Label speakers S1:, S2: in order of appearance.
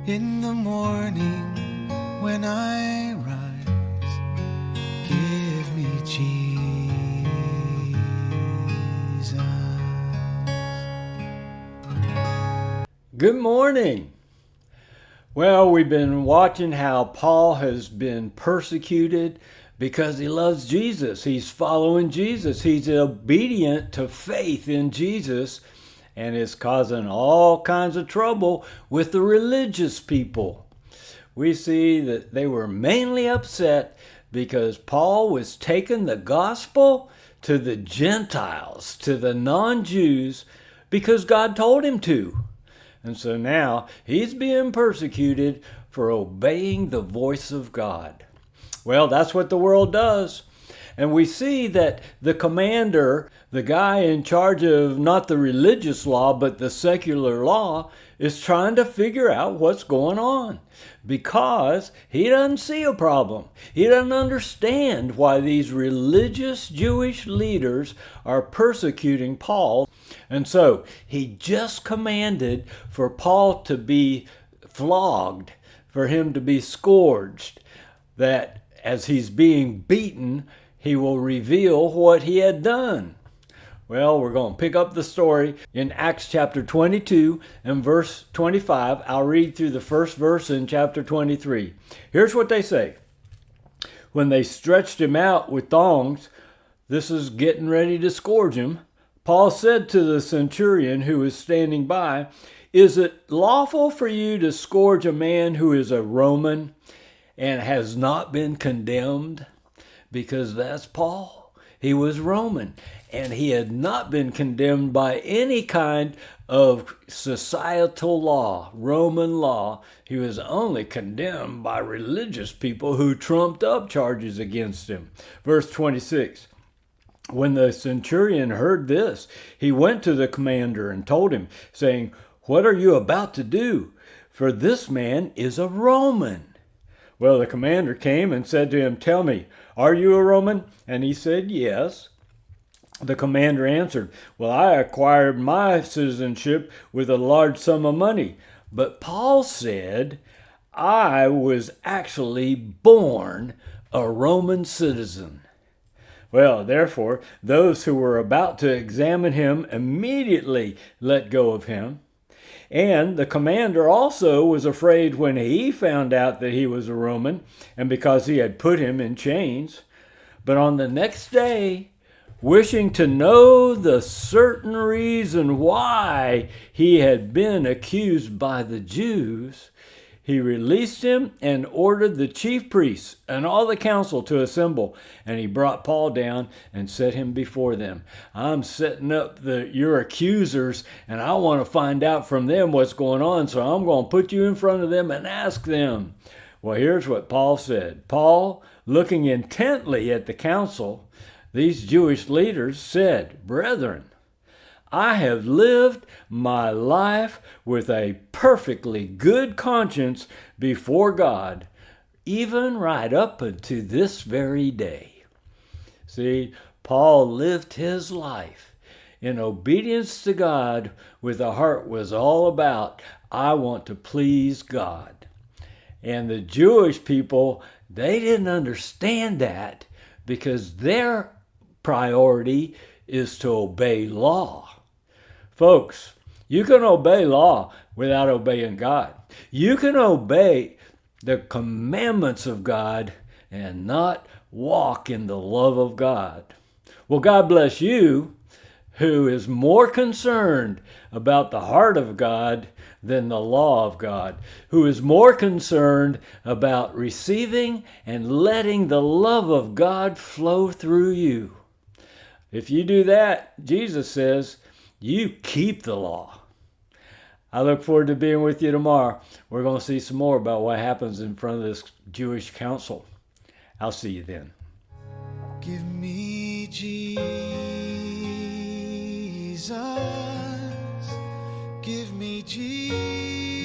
S1: In the morning when I rise, give me Jesus.
S2: Good morning. Well, we've been watching how Paul has been persecuted because he loves Jesus. He's following Jesus. He's obedient to faith in Jesus, and it's causing all kinds of trouble with the religious people. We see that they were mainly upset because Paul was taking the gospel to the Gentiles, to the non-Jews, because God told him to. And so now he's being persecuted for obeying the voice of God. Well, that's what the world does. And we see that the commander, the guy in charge of not the religious law, but the secular law, is trying to figure out what's going on because he doesn't see a problem. He doesn't understand why these religious Jewish leaders are persecuting Paul. And so he just commanded for Paul to be flogged, for him to be scourged, that as he's being beaten, he will reveal what he had done. Well, we're going to pick up the story in Acts chapter 22 and verse 25. I'll read through the first verse in chapter 23. Here's what they say. When they stretched him out with thongs, this is getting ready to scourge him, Paul said to the centurion who was standing by, "Is it lawful for you to scourge a man who is a Roman and has not been condemned?" Because that's Paul. He was Roman, and he had not been condemned by any kind of societal law, Roman law. He was only condemned by religious people who trumped up charges against him. Verse 26. When the centurion heard this, he went to the commander and told him, saying, "What are you about to do? For this man is a Roman." Well, the commander came and said to him, "Tell me, are you a Roman?" And he said, "Yes." The commander answered, "Well, I acquired my citizenship with a large sum of money." But Paul said, "I was actually born a Roman citizen." Well, therefore, those who were about to examine him immediately let go of him. And the commander also was afraid when he found out that he was a Roman, and because he had put him in chains. But on the next day, wishing to know the certain reason why he had been accused by the Jews, he released him and ordered the chief priests and all the council to assemble. And he brought Paul down and set him before them. "I'm setting up your accusers, and I want to find out from them what's going on. So I'm going to put you in front of them and ask them." Well, here's what Paul said. Paul, looking intently at the council, these Jewish leaders said, "Brethren, I have lived my life with a perfectly good conscience before God, even right up unto this very day." See, Paul lived his life in obedience to God with a heart was all about, I want to please God. And the Jewish people, they didn't understand that because their priority is to obey law. Folks, you can obey law without obeying God. You can obey the commandments of God and not walk in the love of God. Well, God bless you, who is more concerned about the heart of God than the law of God, who is more concerned about receiving and letting the love of God flow through you. If you do that, Jesus says, you keep the law. I look forward to being with you tomorrow. We're going to see some more about what happens in front of this Jewish council. I'll see you then.
S1: Give me Jesus. Give me Jesus.